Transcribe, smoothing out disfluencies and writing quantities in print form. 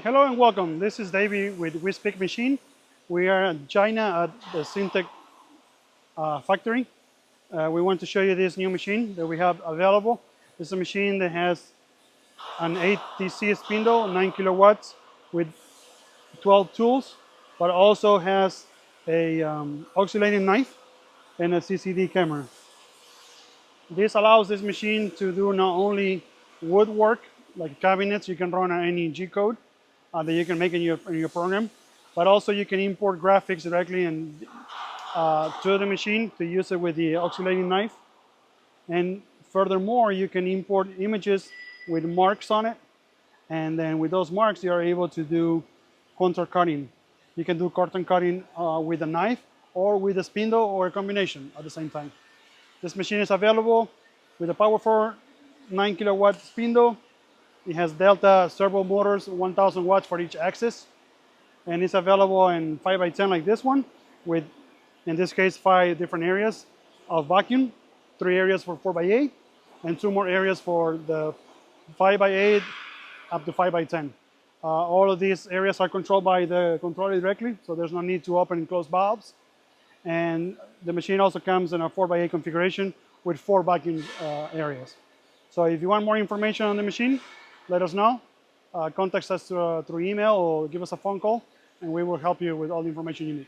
Hello and welcome. This is David with WeSpeak Machine. We are in China at the CIMTECH factory. We want to show you this new machine that we have available. It's a machine that has an 8TC spindle, 9 kilowatts with 12 tools, but also has a oscillating knife and a CCD camera. This allows this machine to do not only woodwork, like cabinets you can run any G code that you can make in your program, but also you can import graphics directly and to the machine to use it with the oscillating knife. And furthermore, you can import images with marks on it, and then with those marks you are able to do contour cutting. You can do carton cutting with a knife or with a spindle or a combination at the same time. This machine is available with a powerful 9 kilowatt spindle. It has Delta servo motors, 1000 watts for each axis. And it's available in 5x10 like this one with, in this case, 5 different areas of vacuum, 3 areas for 4x8, and 2 more areas for the 5x8 up to 5x10. All of these areas are controlled by the controller directly, so there's no need to open and close valves. And the machine also comes in a 4x8 configuration with 4 vacuum areas. So if you want more information on the machine, let us know. Contact us through email or give us a phone call, and we will help you with all the information you need.